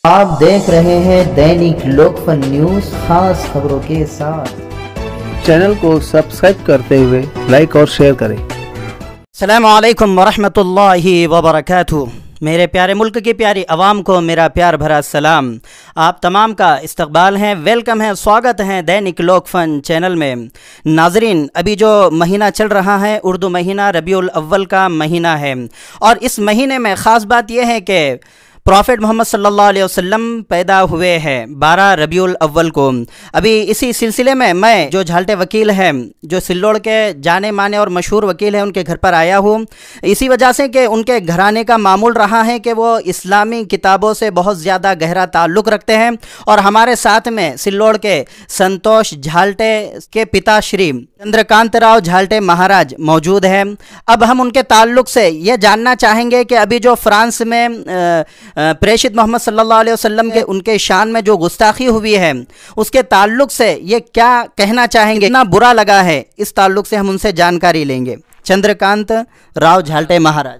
آپ دیکھ رہے ہیں دینک لوکفن نیوز خاص خبروں کے ساتھ۔ چینل کو سبسکرائب کرتے ہوئے لائک اور شیئر کریں۔ السلام علیکم ورحمۃ اللہ وبرکاتہ۔ میرے پیارے ملک کی پیاری عوام کو میرا پیار بھرا سلام۔ آپ تمام کا استقبال ہے، ویلکم ہے، سواگت ہے دینک لوکفن چینل میں۔ ناظرین، ابھی جو مہینہ چل رہا ہے اردو مہینہ ربیع الاول کا مہینہ ہے، اور اس مہینے میں خاص بات یہ ہے کہ پروفٹ محمد صلی اللہ علیہ وسلم پیدا ہوئے ہیں 12 ربیع الاول کو۔ ابھی اسی سلسلے میں جو جھالٹے وکیل ہیں، جو سلوڑ کے جانے مانے اور مشہور وکیل ہیں، ان کے گھر پر آیا ہوں، اسی وجہ سے کہ ان کے گھرانے کا معمول رہا ہے کہ وہ اسلامی کتابوں سے بہت زیادہ گہرا تعلق رکھتے ہیں، اور ہمارے ساتھ میں سلوڑ کے سنتوش جھالٹے کے پتا شری چندرکانت راؤ جھالٹے مہاراج موجود ہیں۔ اب ہم ان کے تعلق سے یہ جاننا چاہیں گے کہ ابھی جو فرانس میں پریشت محمد صلی اللہ علیہ وسلم کے ان کے شان میں جو گستاخی ہوئی ہے، اس کے تعلق سے یہ کیا کہنا چاہیں گے، کتنا برا لگا ہے، اس تعلق سے ہم ان سے جانکاری لیں گے۔ چندرکانت راؤ جھالٹے مہاراج۔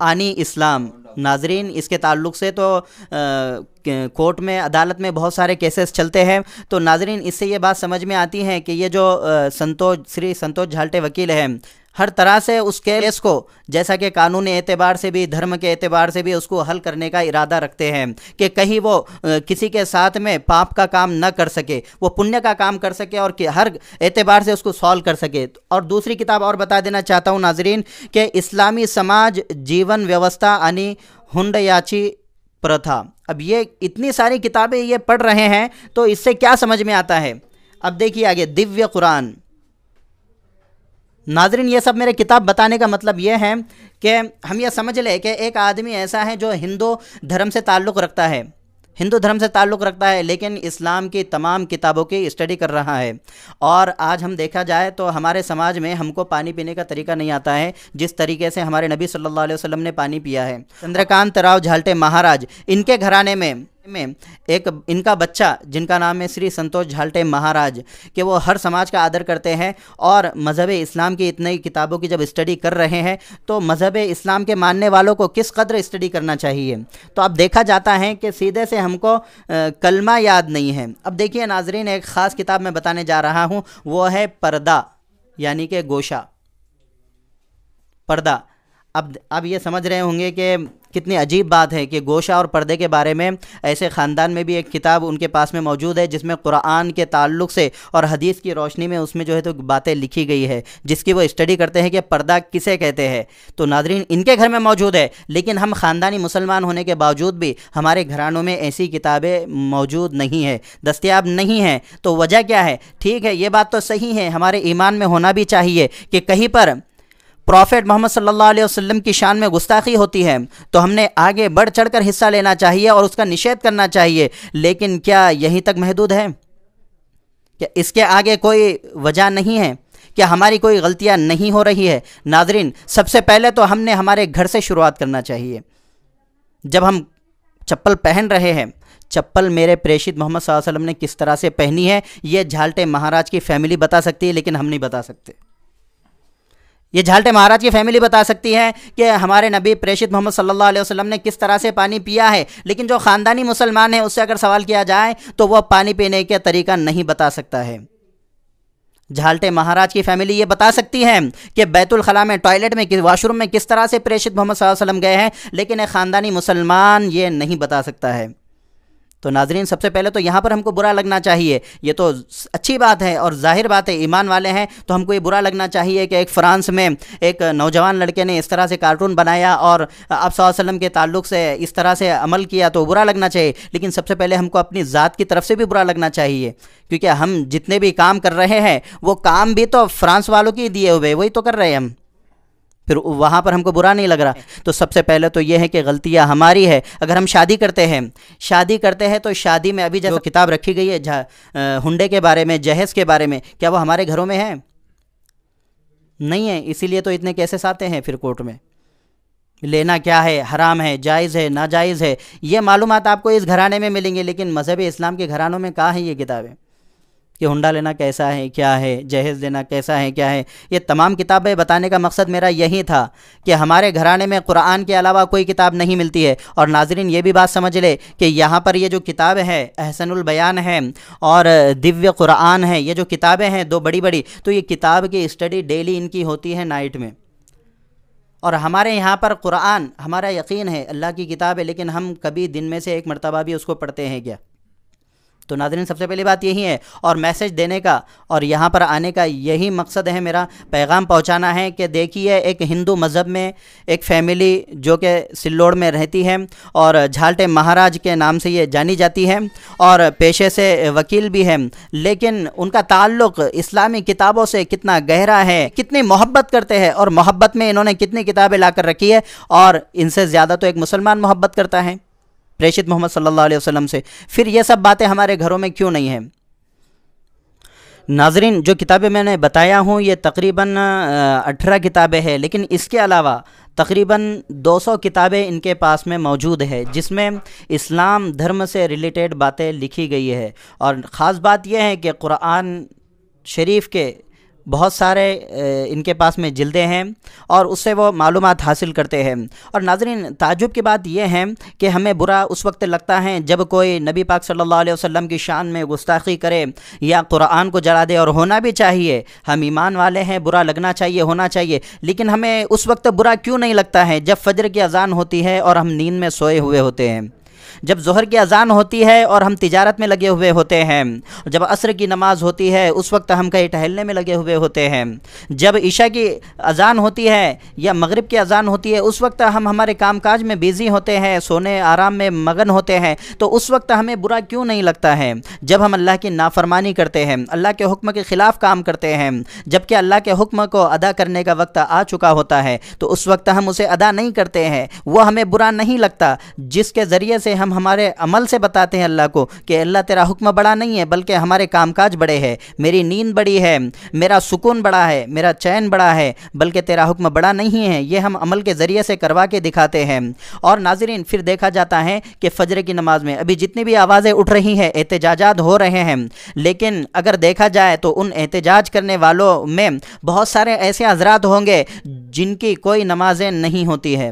آنی اسلام۔ ناظرین اس کے تعلق سے تو کورٹ میں عدالت میں بہت سارے کیسز چلتے ہیں، تو ناظرین اس سے یہ بات سمجھ میں آتی ہے کہ یہ جو سری سنتوش جھالٹے وکیل ہیں ہر طرح سے اس کیس کو جیسا کہ قانونی اعتبار سے بھی دھرم کے اعتبار سے بھی اس کو حل کرنے کا ارادہ رکھتے ہیں کہ کہیں وہ کسی کے ساتھ میں پاپ کا کام نہ کر سکے، وہ پنیہ کا کام کر سکے اور کہ ہر اعتبار سے اس کو سالو کر سکے۔ اور دوسری کتاب اور بتا دینا چاہتا ہوں ناظرین کہ اسلامی سماج جیون ویوستھا یعنی ہنڈیاچی پرتھا۔ اب یہ اتنی ساری کتابیں یہ پڑھ رہے ہیں تو اس سے کیا سمجھ میں آتا ہے؟ اب دیکھیے آگے دیویہ قرآن۔ ناظرین یہ سب میرے کتاب بتانے کا مطلب یہ ہے کہ ہم یہ سمجھ لیں کہ ایک آدمی ایسا ہے جو ہندو دھرم سے تعلق رکھتا ہے لیکن اسلام کی تمام کتابوں کی اسٹڈی کر رہا ہے، اور آج ہم دیکھا جائے تو ہمارے سماج میں ہم کو پانی پینے کا طریقہ نہیں آتا ہے جس طریقے سے ہمارے نبی صلی اللہ علیہ وسلم نے پانی پیا ہے۔ چندرکانت راؤ جھالٹے مہاراج، ان کے گھرانے میں ایک ان کا بچہ جن کا نام ہے سری سنتوش جھالٹے مہاراج، کہ وہ ہر سماج کا آدر کرتے ہیں اور مذہب اسلام کی اتنی کتابوں کی جب اسٹڈی کر رہے ہیں تو مذہب اسلام کے ماننے والوں کو کس قدر اسٹڈی کرنا چاہیے۔ تو اب دیکھا جاتا ہے کہ سیدھے سے ہم کو کلمہ یاد نہیں ہے۔ اب دیکھیے ناظرین ایک خاص کتاب میں بتانے جا رہا ہوں، وہ ہے پردہ یعنی کہ گوشہ، پردہ۔ اب یہ سمجھ رہے ہوں گے کہ کتنی عجیب بات ہے کہ گوشہ اور پردے کے بارے میں ایسے خاندان میں بھی ایک کتاب ان کے پاس میں موجود ہے جس میں قرآن کے تعلق سے اور حدیث کی روشنی میں اس میں جو ہے تو باتیں لکھی گئی ہے جس کی وہ اسٹڈی کرتے ہیں کہ پردہ کسے کہتے ہیں۔ تو ناظرین ان کے گھر میں موجود ہے، لیکن ہم خاندانی مسلمان ہونے کے باوجود بھی ہمارے گھرانوں میں ایسی کتابیں موجود نہیں ہیں، دستیاب نہیں ہیں۔ تو وجہ کیا ہے؟ ٹھیک ہے یہ بات تو صحیح ہے، ہمارے ایمان میں ہونا بھی چاہیے کہ کہیں پر پروفیٹ محمد صلی اللہ علیہ وسلم کی شان میں گستاخی ہوتی ہے تو ہم نے آگے بڑھ چڑھ کر حصہ لینا چاہیے اور اس کا نشید کرنا چاہیے، لیکن کیا یہیں تک محدود ہے؟ کیا اس کے آگے کوئی وجہ نہیں ہے؟ کیا ہماری کوئی غلطیاں نہیں ہو رہی ہے؟ ناظرین سب سے پہلے تو ہم نے ہمارے گھر سے شروعات کرنا چاہیے۔ جب ہم چپل پہن رہے ہیں، چپل میرے پریشت محمد صلی اللہ علیہ وسلم نے کس طرح سے پہنی ہے یہ جھالٹے مہاراج کی فیملی بتا سکتی ہے، لیکن ہم نہیں بتا سکتے۔ یہ جھالٹے مہاراج کی فیملی بتا سکتی ہے کہ ہمارے نبی پریشت محمد صلی اللہ علیہ وسلم نے کس طرح سے پانی پیا ہے، لیکن جو خاندانی مسلمان ہے اس سے اگر سوال کیا جائے تو وہ پانی پینے کے طریقہ نہیں بتا سکتا ہے۔ جھالٹے مہاراج کی فیملی یہ بتا سکتی ہے کہ بیت الخلاء میں ٹوائلٹ میں واش روم میں کس طرح سے پریشت محمد صلی اللہ علیہ وسلم گئے ہیں، لیکن ایک خاندانی مسلمان یہ نہیں بتا سکتا ہے۔ تو ناظرین سب سے پہلے تو یہاں پر ہم کو برا لگنا چاہیے، یہ تو اچھی بات ہے اور ظاہر بات ہے ایمان والے ہیں تو ہم کو یہ برا لگنا چاہیے کہ ایک فرانس میں ایک نوجوان لڑکے نے اس طرح سے کارٹون بنایا اور آپ صلی اللہ علیہ وسلم کے تعلق سے اس طرح سے عمل کیا تو برا لگنا چاہیے، لیکن سب سے پہلے ہم کو اپنی ذات کی طرف سے بھی برا لگنا چاہیے، کیونکہ ہم جتنے بھی کام کر رہے ہیں وہ کام بھی تو فرانس والوں کی دیے ہوئے وہی تو کر رہے ہیں ہم، پھر وہاں پر ہم کو برا نہیں لگ رہا۔ تو سب سے پہلے تو یہ ہے کہ غلطیاں ہماری ہے۔ اگر ہم شادی کرتے ہیں تو شادی میں ابھی جو کتاب رکھی گئی ہے ہنڈے کے بارے میں، جہیز کے بارے میں، کیا وہ ہمارے گھروں میں ہے؟ نہیں ہے، اسی لیے تو اتنے کیسز آتے ہیں پھر کورٹ میں۔ لینا کیا ہے، حرام ہے، جائز ہے، ناجائز ہے، یہ معلومات آپ کو اس گھرانے میں ملیں گے، لیکن مذہب اسلام کے گھرانوں میں کہاں ہیں یہ کتابیں کہ ہنڈا لینا کیسا ہے، کیا ہے، جہیز لینا کیسا ہے، کیا ہے۔ یہ تمام کتابیں بتانے کا مقصد میرا یہی تھا کہ ہمارے گھرانے میں قرآن کے علاوہ کوئی کتاب نہیں ملتی ہے۔ اور ناظرین یہ بھی بات سمجھ لے کہ یہاں پر یہ جو کتاب ہے احسن البیان ہے اور دیویہ قرآن ہے، یہ جو کتابیں ہیں دو بڑی بڑی، تو یہ کتاب کی اسٹڈی ڈیلی ان کی ہوتی ہے نائٹ میں۔ اور ہمارے یہاں پر قرآن ہمارا یقین ہے اللہ کی کتاب ہے، لیکن ہم کبھی دن میں سے ایک مرتبہ بھی اس کو پڑھتے ہیں کیا؟ تو ناظرین سب سے پہلی بات یہی ہے، اور میسج دینے کا اور یہاں پر آنے کا یہی مقصد ہے، میرا پیغام پہنچانا ہے کہ دیکھیے ایک ہندو مذہب میں ایک فیملی جو کہ سلوڑ میں رہتی ہے اور جھالٹے مہاراج کے نام سے یہ جانی جاتی ہے اور پیشے سے وکیل بھی ہے، لیکن ان کا تعلق اسلامی کتابوں سے کتنا گہرا ہے، کتنی محبت کرتے ہیں اور محبت میں انہوں نے کتنی کتابیں لا کر رکھی ہے، اور ان سے زیادہ تو ایک مسلمان محبت کرتا ہے پریشت محمد صلی اللہ علیہ وسلم سے۔ پھر یہ سب باتیں ہمارے گھروں میں کیوں نہیں ہیں؟ ناظرین جو کتابیں میں نے بتایا ہوں یہ تقریباً 18 کتابیں ہیں، لیکن اس کے علاوہ تقریباً 200 کتابیں ان کے پاس میں موجود ہے جس میں اسلام دھرم سے ریلیٹڈ باتیں لکھی گئی ہے۔ اور خاص بات یہ ہے کہ قرآن شریف کے بہت سارے ان کے پاس میں جلدیں ہیں اور اس سے وہ معلومات حاصل کرتے ہیں۔ اور ناظرین، تعجب کی بات یہ ہے کہ ہمیں برا اس وقت لگتا ہے جب کوئی نبی پاک صلی اللہ علیہ وسلم کی شان میں گستاخی کرے یا قرآن کو جلا دے، اور ہونا بھی چاہیے، ہم ایمان والے ہیں، برا لگنا چاہیے، ہونا چاہیے، لیکن ہمیں اس وقت برا کیوں نہیں لگتا ہے جب فجر کی اذان ہوتی ہے اور ہم نیند میں سوئے ہوئے ہوتے ہیں، جب ظہر کی اذان ہوتی ہے اور ہم تجارت میں لگے ہوئے ہوتے ہیں، جب عصر کی نماز ہوتی ہے اس وقت ہم کہیں ٹہلنے میں لگے ہوئے ہوتے ہیں، جب عشاء کی اذان ہوتی ہے یا مغرب کی اذان ہوتی ہے اس وقت ہم ہمارے کام کاج میں بیزی ہوتے ہیں، سونے آرام میں مگن ہوتے ہیں، تو اس وقت ہمیں برا کیوں نہیں لگتا ہے جب ہم اللہ کی نافرمانی کرتے ہیں، اللہ کے حکم کے خلاف کام کرتے ہیں، جبکہ اللہ کے حکم کو ادا کرنے کا وقت آ چکا ہوتا ہے تو اس وقت ہم اسے ادا نہیں کرتے ہیں، وہ ہمیں برا نہیں لگتا، جس کے ذریعے سے ہم ہمارے عمل سے بتاتے ہیں اللہ کو کہ اللہ تیرا حکم بڑا نہیں ہے بلکہ ہمارے کام کاج بڑے ہیں، میری نیند بڑی ہے، میرا سکون بڑا ہے، میرا چین بڑا ہے، بلکہ تیرا حکم بڑا نہیں ہے، یہ ہم عمل کے ذریعے سے کروا کے دکھاتے ہیں۔ اور ناظرین، پھر دیکھا جاتا ہے کہ فجر کی نماز میں ابھی جتنی بھی آوازیں اٹھ رہی ہیں، احتجاجات ہو رہے ہیں، لیکن اگر دیکھا جائے تو ان احتجاج کرنے والوں میں بہت سارے ایسے حضرات ہوں گے جن کی کوئی نمازیں نہیں ہوتی ہے،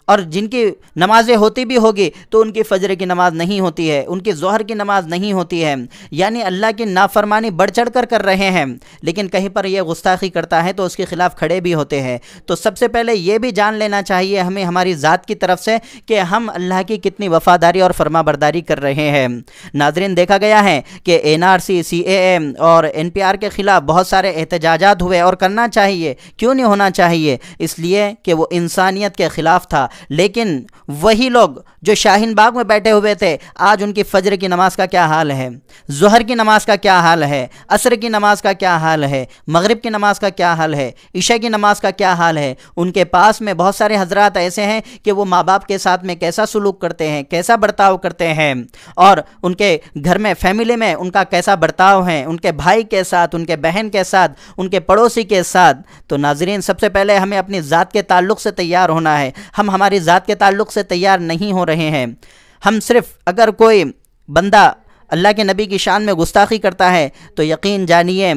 اور جن کی نمازیں ہوتی بھی ہوگی تو ان کی فجر کی نماز نہیں ہوتی ہے، ان کی ظہر کی نماز نہیں ہوتی ہے، یعنی اللہ کی نافرمانی بڑھ چڑھ کر کر رہے ہیں، لیکن کہیں پر یہ گستاخی کرتا ہے تو اس کے خلاف کھڑے بھی ہوتے ہیں۔ تو سب سے پہلے یہ بھی جان لینا چاہیے ہمیں ہماری ذات کی طرف سے کہ ہم اللہ کی کتنی وفاداری اور فرما برداری کر رہے ہیں۔ ناظرین، دیکھا گیا ہے کہ NRC، CAA اور NPR کے خلاف بہت سارے احتجاجات ہوئے، اور کرنا چاہیے، کیوں نہیں ہونا چاہیے؟ اس لیے کہ وہ انسانیت کے خلاف تھا، لیکن وہی لوگ جو شاہین باغ میں بیٹھے ہوئے تھے آج ان کی فجر کی نماز کا کیا حال ہے، ظہر کی نماز کا کیا حال ہے، عصر کی نماز کا کیا حال ہے، مغرب کی نماز کا کیا حال ہے، عشاء کی نماز کا کیا حال ہے۔ ان کے پاس میں بہت سارے حضرات ایسے ہیں کہ وہ ماں باپ کے ساتھ میں کیسا سلوک کرتے ہیں، کیسا برتاؤ کرتے ہیں، اور ان کے گھر میں، فیملی میں ان کا کیسا برتاؤ ہے، ان کے بھائی کے ساتھ، ان کے بہن کے ساتھ، ان کے پڑوسی کے ساتھ۔ تو ناظرین، سب سے پہلے ہمیں اپنی ذات کے تعلق سے تیار ہونا ہے، ہم ہماری ذات کے تعلق سے تیار نہیں ہو رہے ہیں۔ ہم صرف اگر کوئی بندہ اللہ کے نبی کی شان میں گستاخی کرتا ہے تو یقین جانیے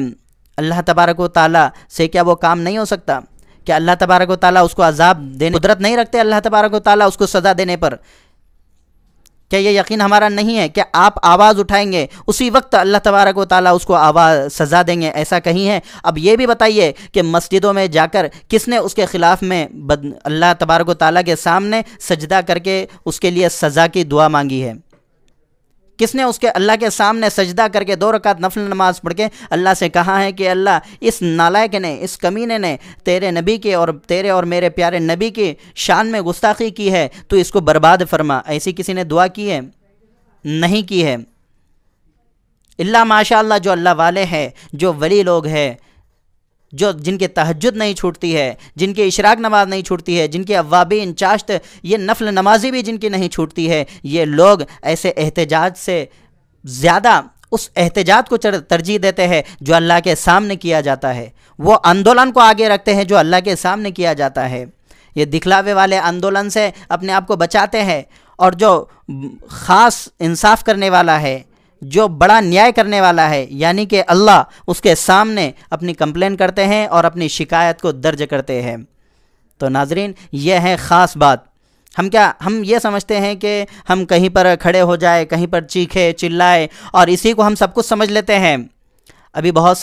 اللہ تبارک و تعالیٰ سے کیا وہ کام نہیں ہو سکتا؟ کیا اللہ تبارک و تعالیٰ اس کو عذاب دینے قدرت نہیں رکھتے؟ اللہ تبارک و تعالیٰ اس کو سزا دینے پر کیا یہ یقین ہمارا نہیں ہے کہ آپ آواز اٹھائیں گے اسی وقت اللہ تبارک و تعالیٰ اس کو سزا دیں گے؟ ایسا کہیں ہے؟ اب یہ بھی بتائیے کہ مسجدوں میں جا کر کس نے اس کے خلاف میں اللہ تبارک و تعالیٰ کے سامنے سجدہ کر کے اس کے لیے سزا کی دعا مانگی ہے؟ کس نے اس کے اللہ کے سامنے سجدہ کر کے 2 رکعت نفل نماز پڑھ کے اللہ سے کہا ہے کہ اللہ، اس نالائق نے، اس کمینے نے تیرے نبی کے اور تیرے اور میرے پیارے نبی کی شان میں گستاخی کی ہے، تو اس کو برباد فرما؟ ایسی کسی نے دعا کی ہے؟ نہیں کی ہے۔ اللہ ماشاء اللہ جو اللہ والے ہیں، جو ولی لوگ ہیں، جن کے تہجد نہیں چھوٹتی ہے، جن کی اشراق نماز نہیں چھوٹتی ہے، جن کی اوابین، چاشت، یہ نفل نمازی بھی جن کی نہیں چھوٹتی ہے، یہ لوگ ایسے احتجاج سے زیادہ اس احتجاج کو ترجیح دیتے ہیں جو اللہ کے سامنے کیا جاتا ہے، وہ آندولن کو آگے رکھتے ہیں جو اللہ کے سامنے کیا جاتا ہے۔ یہ دکھلاوے والے آندولن سے اپنے آپ کو بچاتے ہیں، اور جو خاص انصاف کرنے والا ہے، جو بڑا نیائے کرنے والا ہے، یعنی کہ اللہ، اس کے سامنے اپنی کمپلین کرتے ہیں اور اپنی شکایت کو درج کرتے ہیں۔ تو ناظرین، یہ ہے خاص بات۔ ہم یہ سمجھتے ہیں کہ ہم کہیں پر کھڑے ہو جائے، کہیں پر چیخے چلائے اور اسی کو ہم سب کچھ سمجھ لیتے ہیں۔ ابھی بہت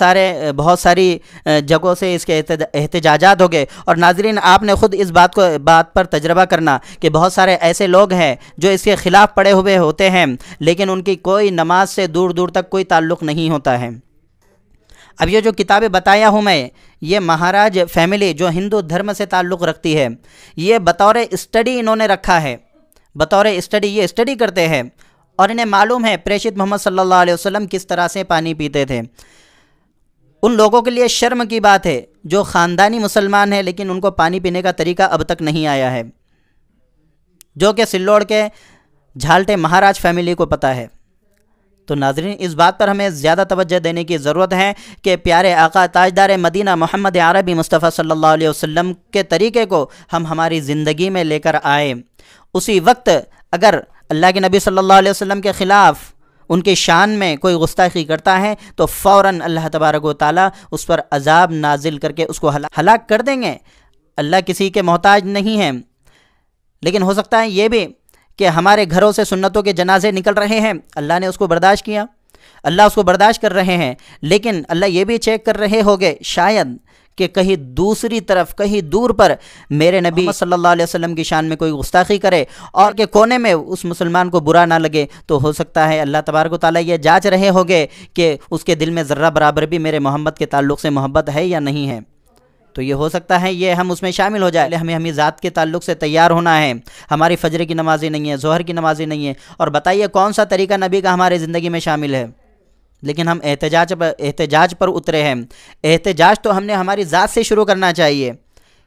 ساری جگہوں سے اس کے احتجاجات ہو گئے، اور ناظرین، آپ نے خود اس بات پر تجربہ کرنا کہ بہت سارے ایسے لوگ ہیں جو اس کے خلاف پڑے ہوئے ہوتے ہیں، لیکن ان کی کوئی نماز سے دور دور تک کوئی تعلق نہیں ہوتا ہے۔ اب یہ جو کتابیں بتایا ہوں میں، یہ مہاراج فیملی جو ہندو دھرم سے تعلق رکھتی ہے، یہ بطور اسٹڈی انہوں نے رکھا ہے، بطور اسٹڈی یہ اسٹڈی کرتے ہیں، اور انہیں معلوم ہے پریشت محمد صلی اللہ علیہ وسلم کس طرح سے پانی پیتے تھے۔ ان لوگوں کے لیے شرم کی بات ہے جو خاندانی مسلمان ہیں لیکن ان کو پانی پینے کا طریقہ اب تک نہیں آیا ہے، جو کہ سلوڑ کے جھالٹے مہاراج فیملی کو پتہ ہے۔ تو ناظرین، اس بات پر ہمیں زیادہ توجہ دینے کی ضرورت ہے کہ پیارے آقا تاجدار مدینہ محمد عربی مصطفیٰ صلی اللہ علیہ وسلم کے طریقے کو ہم ہماری زندگی میں لے کر آئے۔ اسی وقت اگر اللہ کے نبی صلی اللہ علیہ وسلم کے خلاف ان کے شان میں کوئی گستاخی کرتا ہے تو فوراً اللہ تبارک و تعالیٰ اس پر عذاب نازل کر کے اس کو ہلاک کر دیں گے۔ اللہ کسی کے محتاج نہیں ہے، لیکن ہو سکتا ہے یہ بھی کہ ہمارے گھروں سے سنتوں کے جنازے نکل رہے ہیں، اللہ نے اس کو برداشت کیا، اللہ اس کو برداشت کر رہے ہیں، لیکن اللہ یہ بھی چیک کر رہے ہوگے شاید کہ کہیں دوسری طرف کہیں دور پر میرے نبی صلی اللہ علیہ وسلم کی شان میں کوئی گستاخی کرے اور کہ کونے میں اس مسلمان کو برا نہ لگے، تو ہو سکتا ہے اللہ تبارک و تعالیٰ یہ جانچ رہے ہوگے کہ اس کے دل میں ذرہ برابر بھی میرے محمد کے تعلق سے محبت ہے یا نہیں ہے۔ تو یہ ہو سکتا ہے یہ ہم اس میں شامل ہو جائے۔ ہمیں ذات کے تعلق سے تیار ہونا ہے۔ ہماری فجر کی نمازی نہیں ہے، ظہر کی نمازی نہیں ہے، اور بتائیے کون سا طریقہ نبی کا ہماری زندگی میں شامل ہے، لیکن ہم احتجاج پر اترے ہیں۔ احتجاج تو ہم نے ہماری ذات سے شروع کرنا چاہیے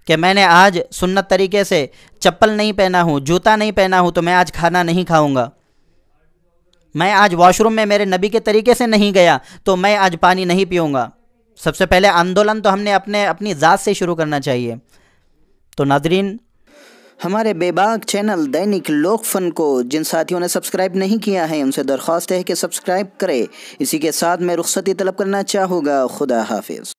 کہ میں نے آج سنت طریقے سے چپل نہیں پہنا ہوں، جوتا نہیں پہنا ہوں، تو میں آج کھانا نہیں کھاؤں گا۔ میں آج واش روم میں میرے نبی کے طریقے سے نہیں گیا تو میں آج پانی نہیں پیوں گا۔ سب سے پہلے آندولن تو ہم نے اپنی ذات سے شروع کرنا چاہیے۔ تو ناظرین، ہمارے بے باک چینل دینک لوک فن کو جن ساتھیوں نے سبسکرائب نہیں کیا ہے ان سے درخواست ہے کہ سبسکرائب کرے۔ اسی کے ساتھ میں رخصتی طلب کرنا چاہوں گا۔ خدا حافظ۔